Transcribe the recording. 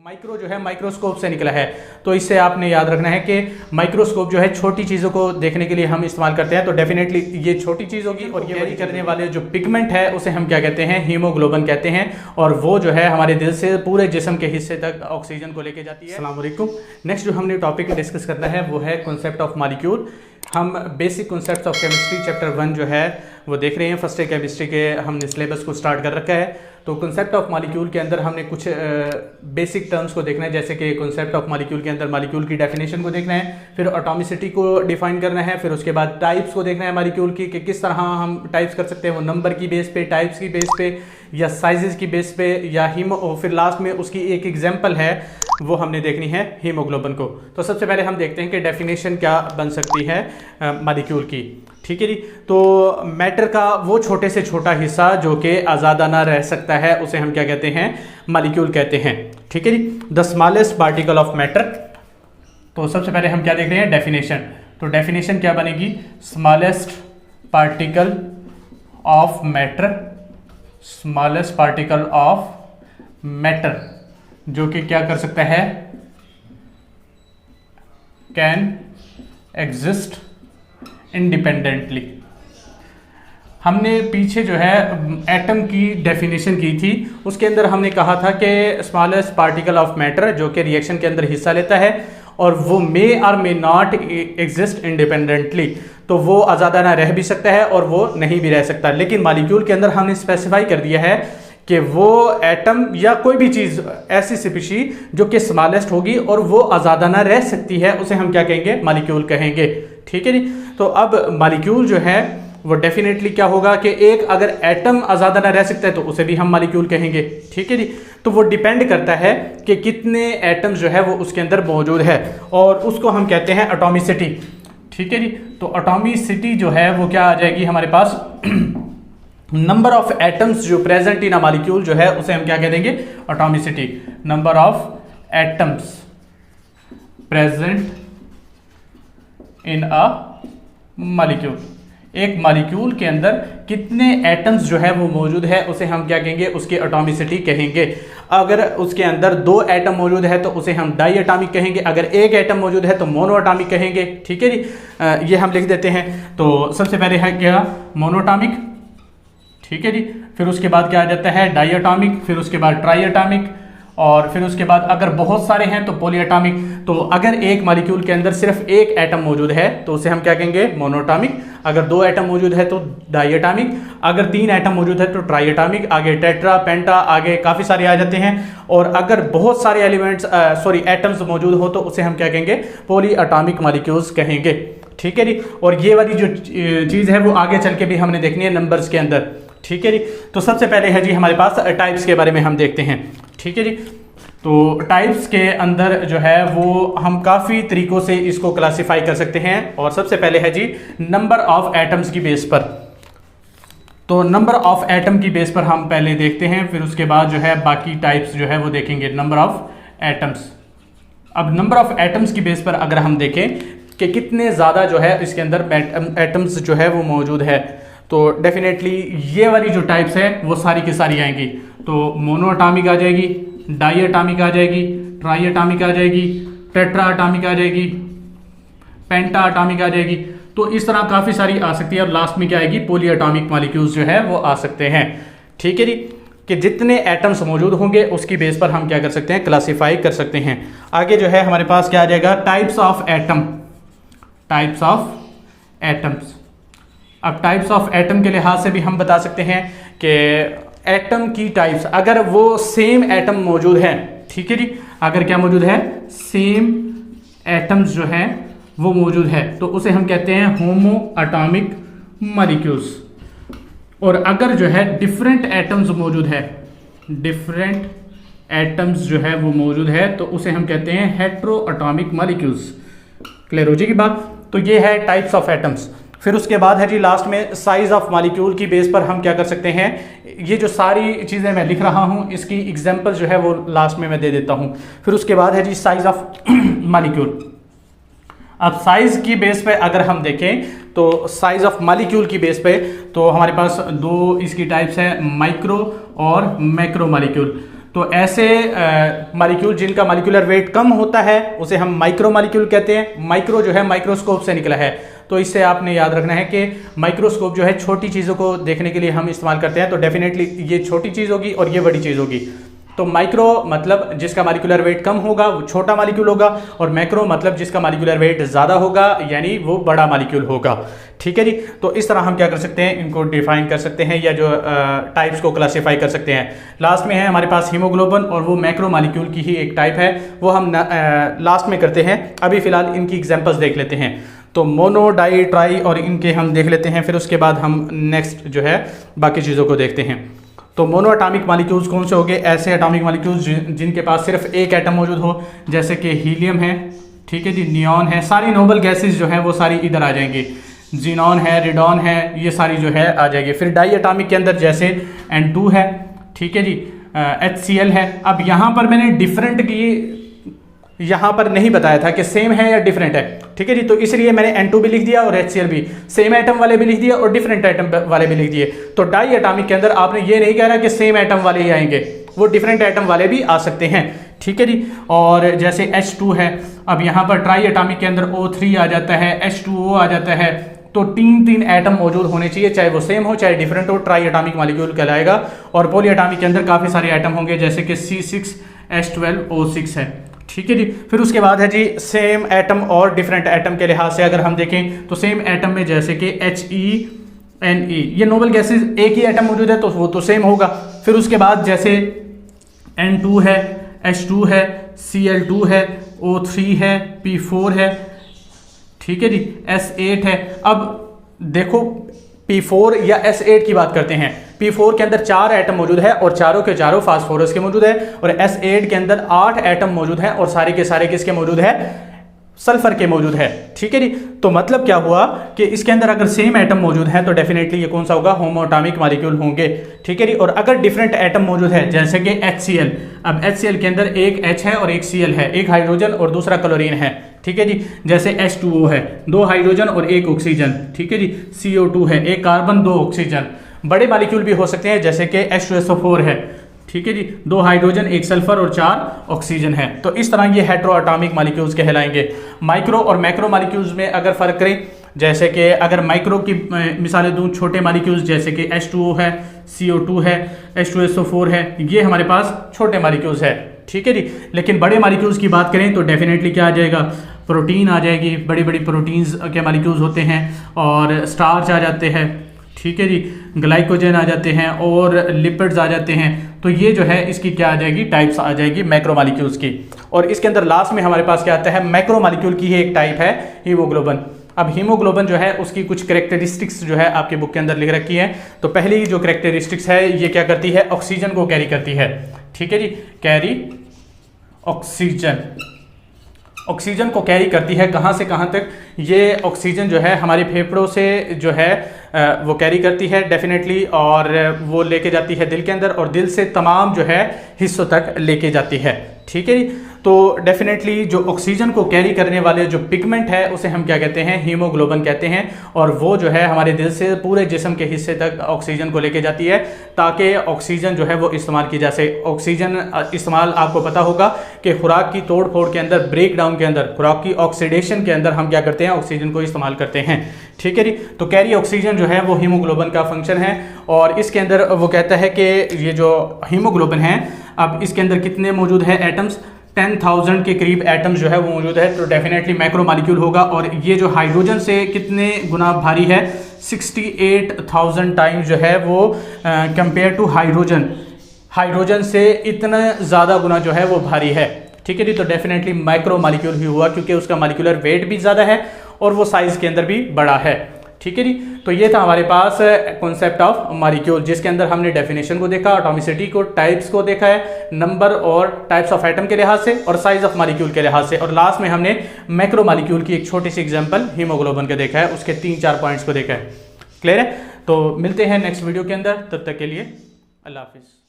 Micro जो है microscope से निकला है। तो इससे आपने याद रखना है कि माइक्रोस्कोप जो है छोटी चीज़ों को देखने के लिए हम इस्तेमाल करते हैं। तो डेफिनेटली ये छोटी चीज़ होगी और ये कैरी करने वाले जो पिगमेंट है उसे हम क्या कहते हैं, हीमोग्लोबिन कहते हैं। और वो जो है हमारे दिल से पूरे जिस्म के हिस्से तक ऑक्सीजन को लेके जाती है। अस्सलाम वालेकुम। नेक्स्ट जो हमने टॉपिक डिस्कस करना है वो है कॉन्सेप्ट ऑफ मॉलिक्यूल। हम basic concepts of chemistry chapter 1 जो है वो देख रहे हैं। फर्स्ट ईयर केमिस्ट्री के हमने सिलेबस को स्टार्ट कर रखा है। तो कॉन्सेप्ट ऑफ मॉलिक्यूल के अंदर हमने कुछ बेसिक टर्म्स को देखना है, जैसे कि कॉन्सेप्ट ऑफ मॉलिक्यूल के अंदर मॉलिक्यूल की डेफिनेशन को देखना है, फिर एटॉमिसिटी को डिफाइन करना है, फिर उसके बाद टाइप्स को देखना है मॉलिक्यूल की कि किस तरह हम टाइप्स कर सकते हैं, वो नंबर की बेस पे, टाइप्स की बेस पे, या साइजेस की बेस पे, या फिर लास्ट में उसकी एक एग्जाम्पल है वो हमने देखनी है हीमोग्लोबिन को। तो सबसे पहले हम देखते हैं कि डेफिनेशन क्या बन सकती है मॉलिक्यूल की। ठीक है जी। तो मैटर का वो छोटे से छोटा हिस्सा जो कि आज़ादाना रह सकता है उसे हम क्या कहते हैं, मॉलिक्यूल कहते हैं। ठीक है जी। The smallest particle of matter. तो सबसे पहले हम क्या देख रहे हैं, डेफिनेशन। तो डेफिनेशन क्या बनेगी, smallest particle of matter, smallest particle of matter जो कि क्या कर सकता है, कैन एग्जिस्ट इंडिपेंडेंटली। हमने पीछे जो है एटम की डेफिनेशन की थी, उसके अंदर हमने कहा था कि स्मॉलेस्ट पार्टिकल ऑफ मैटर जो कि रिएक्शन के अंदर हिस्सा लेता है और वो मे और मे नॉट एग्जिस्ट इंडिपेंडेंटली। तो वो आज़ादाना रह भी सकता है और वो नहीं भी रह सकता। लेकिन मॉलिक्यूल के अंदर हमने स्पेसिफाई कर दिया है कि वो एटम या कोई भी चीज़ ऐसी स्पीशी जो कि स्मॉलेस्ट होगी और वो आज़ादाना रह सकती है उसे हम क्या कहेंगे, मॉलिक्यूल कहेंगे। ठीक है जी। तो अब मॉलिक्यूल जो है वो डेफिनेटली क्या होगा कि एक अगर एटम आज़ादाना रह सकता है तो उसे भी हम मॉलिक्यूल कहेंगे। ठीक है जी। तो वो डिपेंड करता है कि कितने एटम्स जो है वो उसके अंदर मौजूद है और उसको हम कहते हैं एटॉमिसिटी। ठीक है जी। तो एटॉमिसिटी जो है वो क्या आ जाएगी हमारे पास, नंबर ऑफ एटम्स जो प्रेजेंट इन अ मॉलिक्यूल जो है उसे हम क्या कह देंगे, atomicity. Number of atoms present in a molecule, एक मॉलिक्यूल के अंदर कितने एटम्स जो है वो मौजूद है उसे हम क्या कहेंगे, उसकी एटॉमिसिटी कहेंगे। अगर उसके अंदर 2 एटम मौजूद है तो उसे हम डाई एटॉमिक कहेंगे, अगर 1 एटम मौजूद है तो मोनो एटॉमिक कहेंगे। ठीक है जी। ये हम लिख देते हैं। तो सबसे पहले है क्या, मोनोटॉमिक। ठीक है जी। फिर उसके बाद क्या आ जाता है, डाई एटॉमिक, फिर उसके बाद ट्राई एटॉमिक, और फिर उसके बाद अगर बहुत सारे हैं तो पॉली एटॉमिक। तो अगर एक मॉलिक्यूल के अंदर सिर्फ 1 एटम मौजूद है तो उसे हम क्या कहेंगे, मोनोटॉमिक। अगर 2 एटम मौजूद है तो डाई एटॉमिक, अगर 3 एटम मौजूद है तो ट्राई एटॉमिक, आगे टेट्रा, पेंटा, आगे काफ़ी सारे आ जाते हैं। और अगर बहुत सारे एटम्स मौजूद हो तो उसे हम क्या कहेंगे, पॉली एटॉमिक मॉलिक्यूल्स कहेंगे। ठीक है जी। और ये वाली जो चीज़ है वो आगे चल के भी हमने देखनी है नंबर्स के अंदर। ठीक है जी। तो सबसे पहले है जी हमारे पास टाइप्स के बारे में हम देखते हैं। ठीक है जी। तो टाइप्स के अंदर जो है वो हम काफ़ी तरीक़ों से इसको क्लासिफाई कर सकते हैं। और सबसे पहले है जी नंबर ऑफ एटम्स की बेस पर। तो नंबर ऑफ एटम की बेस पर हम पहले देखते हैं, फिर उसके बाद जो है बाकी टाइप्स जो है वो देखेंगे, नंबर ऑफ एटम्स। अब नंबर ऑफ एटम्स की बेस पर अगर हम देखें कि कितने ज़्यादा जो है इसके अंदर एटम्स जो है वो मौजूद है, तो डेफिनेटली ये वाली जो टाइप्स है वो सारी की सारी आएंगी। तो मोनो एटॉमिक आ जाएगी, डाई एटॉमिक आ जाएगी, ट्राई एटॉमिक आ जाएगी, टेट्रा एटॉमिक आ जाएगी, पेंटा एटॉमिक आ जाएगी। तो इस तरह काफ़ी सारी आ सकती है। और लास्ट में क्या आएगी, पॉली एटॉमिक मॉलिक्यूल्स जो है वो आ सकते हैं। ठीक है जी। कि जितने एटम्स मौजूद होंगे उसकी बेस पर हम क्या कर सकते हैं, क्लासीफाई कर सकते हैं। आगे जो है हमारे पास क्या आ जाएगा, types of atom, types of atoms. अब टाइप्स ऑफ एटम के लिहाज से भी हम बता सकते हैं कि एटम की टाइप्स, अगर वो सेम एटम मौजूद है, ठीक है जी, अगर क्या मौजूद है, सेम एटम्स जो हैं वो मौजूद है तो उसे हम कहते हैं होमो एटॉमिक मॉलिक्यूल्स। और अगर जो है डिफरेंट एटम्स मौजूद है, डिफरेंट एटम्स जो है वो मौजूद है तो उसे हम कहते हैं हेट्रो एटॉमिक मॉलिक्यूल्स। क्लियर हो जाएगी बात। तो ये है टाइप्स ऑफ एटम्स। फिर उसके बाद है जी लास्ट में साइज ऑफ मॉलिक्यूल की बेस पर हम क्या कर सकते हैं, ये जो सारी चीज़ें मैं लिख रहा हूँ इसकी एग्जांपल जो है वो लास्ट में मैं दे देता हूँ। फिर उसके बाद है जी साइज ऑफ मॉलिक्यूल। अब साइज की बेस पे अगर हम देखें तो साइज ऑफ मॉलिक्यूल की बेस पे तो हमारे पास 2 इसकी टाइप्स है, माइक्रो और मैक्रो मॉलिक्यूल। तो ऐसे मॉलिक्यूल जिनका मॉलिक्यूलर वेट कम होता है उसे हम माइक्रो मॉलिक्यूल कहते हैं। माइक्रो जो है माइक्रोस्कोप से निकला है, तो इससे आपने याद रखना है कि माइक्रोस्कोप जो है छोटी चीज़ों को देखने के लिए हम इस्तेमाल करते हैं, तो डेफिनेटली ये छोटी चीज़ होगी और ये बड़ी चीज़ होगी। तो माइक्रो मतलब जिसका मॉलिक्यूलर वेट कम होगा वो छोटा मॉलिक्यूल होगा, और मैक्रो मतलब जिसका मॉलिक्यूलर वेट ज़्यादा होगा यानी वो बड़ा मॉलिक्यूल होगा। ठीक है जी। तो इस तरह हम क्या कर सकते हैं, इनको डिफाइन कर सकते हैं या जो टाइप्स को क्लासीफाई कर सकते हैं। लास्ट में है हमारे पास हीमोग्लोबिन, और वो मैक्रो मॉलिक्यूल की ही एक टाइप है, वो हम लास्ट में करते हैं। अभी फिलहाल इनकी एग्जांपल्स देख लेते हैं। तो मोनो, डाई, ट्राई और इनके हम देख लेते हैं, फिर उसके बाद हम नेक्स्ट जो है बाकी चीज़ों को देखते हैं। तो मोनो एटॉमिक मॉलिक्यूल्स कौन से हो गए, ऐसे एटॉमिक मॉलिक्यूल्स जिनके पास सिर्फ एक एटम मौजूद हो, जैसे कि हीलियम है, ठीक है जी, नियॉन है, सारी नोबल गैसेस जो हैं वो सारी इधर आ जाएंगी। जीनॉन है, रेडॉन है, ये सारी जो है आ जाएगी। फिर डाई एटॉमिक के अंदर जैसे N2 है, ठीक है जी, HCl है। अब यहाँ पर मैंने डिफरेंट की यहाँ पर नहीं बताया था कि सेम है या डिफरेंट है, ठीक है जी, तो इसलिए मैंने N2 भी लिख दिया और HCl भी, सेम एटम वाले भी लिख दिया और डिफरेंट एटम वाले भी लिख दिए। तो डाई एटॉमिक के अंदर आपने ये नहीं कहना कि सेम एटम वाले ही आएंगे, वो डिफरेंट एटम वाले भी आ सकते हैं, ठीक है जी। और जैसे H2 है, अब यहाँ पर ट्राई एटॉमिक के अंदर O3 आ जाता है, H2O आ जाता है। तो तीन एटम मौजूद होने चाहिए, चाहे वो सेम हो चाहे डिफरेंट हो, ट्राई एटॉमिक मॉलिक्यूल कहलाएगा। और पॉली एटॉमिक के अंदर काफ़ी सारे एटम होंगे, जैसे कि C6H12O6 है, ठीक है जी। फिर उसके बाद है जी सेम एटम और डिफरेंट एटम के लिहाज से अगर हम देखें तो सेम एटम में जैसे कि HENE, ये नोबल गैसेस एक ही एटम मौजूद है तो वो तो सेम होगा। फिर उसके बाद जैसे N2 है, H2 है, Cl2 है, O3 है, P4 है, ठीक है जी, S8 है। अब देखो P4 या S8 की बात करते हैं। P4 के अंदर 4 एटम मौजूद है और चारों के चारों फास्फोरस के मौजूद है, और S8 के अंदर 8 एटम मौजूद हैं और सारे के सारे किसके मौजूद है, सल्फर के मौजूद है, ठीक है जी। तो मतलब क्या हुआ कि इसके अंदर अगर सेम एटम मौजूद है तो डेफिनेटली ये कौन सा होगा, होमोएटॉमिक मॉलिक्यूल होंगे, ठीक है जी। और अगर डिफरेंट एटम मौजूद है जैसे कि HCl, अब HCl के अंदर एक H है और एक Cl है, एक हाइड्रोजन और दूसरा क्लोरीन है, ठीक है जी। जैसे H2O है, 2 हाइड्रोजन और 1 ऑक्सीजन, ठीक है जी। CO2 है, 1 कार्बन 2 ऑक्सीजन। बड़े मॉलिक्यूल भी हो सकते हैं जैसे कि H2SO4 है, ठीक है जी, 2 हाइड्रोजन 1 सल्फर और 4 ऑक्सीजन है। तो इस तरह ये हेटेरोएटॉमिक मॉलिक्यूल्स कहलाएंगे। माइक्रो और मैक्रो मॉलिक्यूल्स में अगर फर्क करें, जैसे कि अगर माइक्रो की मिसालें दूं, छोटे मॉलिक्यूल्स जैसे कि H2O है, CO2 है, H2SO4 है, ये हमारे पास छोटे मॉलिक्यूल्स है, ठीक है जी। लेकिन बड़े मॉलिक्यूल्स की बात करें तो डेफिनेटली क्या आ जाएगा, प्रोटीन आ जाएगी, बड़ी बड़ी प्रोटीन्स के मॉलिक्यूल्स होते हैं, और स्टार्च आ जाते हैं, ठीक है जी, ग्लाइकोजन आ जाते हैं और लिपिड्स आ जाते हैं। तो ये जो है इसकी क्या आ जाएगी, टाइप्स आ जाएगी मैक्रो मॉलिक्यूल्स की। और इसके अंदर लास्ट में हमारे पास क्या आता है, मैक्रो मॉलिक्यूल की ही एक टाइप है हीमोग्लोबिन। अब हीमोग्लोबिन जो है उसकी कुछ कैरेक्टरिस्टिक्स जो है आपके बुक के अंदर लिख रखी है। तो पहली जो कैरेक्टरिस्टिक्स है ये क्या करती है, ऑक्सीजन को कैरी करती है, ठीक है जी, कैरी ऑक्सीजन, ऑक्सीजन को कैरी करती है। कहाँ से कहाँ तक, ये ऑक्सीजन जो है हमारे फेफड़ों से जो है वो कैरी करती है डेफिनेटली, और वो लेके जाती है दिल के अंदर, और दिल से तमाम जो है हिस्सों तक लेके जाती है, ठीक है। तो डेफिनेटली जो ऑक्सीजन को कैरी करने वाले जो पिगमेंट है उसे हम क्या कहते हैं, हीमोग्लोबिन कहते हैं। और वो जो है हमारे दिल से पूरे जिस्म के हिस्से तक ऑक्सीजन को लेके जाती है, ताकि ऑक्सीजन जो है वो इस्तेमाल की जा सके। ऑक्सीजन इस्तेमाल आपको पता होगा कि खुराक की तोड़ फोड़ के अंदर, ब्रेक डाउन के अंदर, खुराक की ऑक्सीडेशन के अंदर हम क्या करते हैं, ऑक्सीजन को इस्तेमाल करते हैं, ठीक है जी। तो कैरी ऑक्सीजन जो है वो हीमोग्लोबिन का फंक्शन है। और इसके अंदर वो कहता है कि ये जो हीमोग्लोबिन है, अब इसके अंदर कितने मौजूद है एटम्स, 10,000 के करीब एटम्स जो है वो मौजूद है। तो डेफिनेटली मैक्रो मॉलिक्यूल होगा। और ये जो हाइड्रोजन से कितने गुना भारी है, 68,000 टाइम्स जो है वो कंपेयर टू हाइड्रोजन, हाइड्रोजन से इतना ज़्यादा गुना जो है वो भारी है, ठीक है जी। तो डेफिनेटली माइक्रो मॉलिक्यूल ही हुआ, क्योंकि उसका मॉलिक्यूलर वेट भी ज़्यादा है और वो साइज़ के अंदर भी बड़ा है, ठीक है जी। तो ये था हमारे पास कॉन्सेप्ट ऑफ मॉलिक्यूल, जिसके अंदर हमने डेफिनेशन को देखा, एटॉमिसिटी को, टाइप्स को देखा है, नंबर और टाइप्स ऑफ एटम के लिहाज से, और साइज ऑफ मॉलिक्यूल के लिहाज से, और लास्ट में हमने मैक्रो मॉलिक्यूल की एक छोटी सी एग्जांपल हीमोग्लोबिन का देखा है, उसके 3-4 पॉइंट्स को देखा है। क्लियर है? तो मिलते हैं नेक्स्ट वीडियो के अंदर, तब तक के लिए अल्लाह हाफिज़।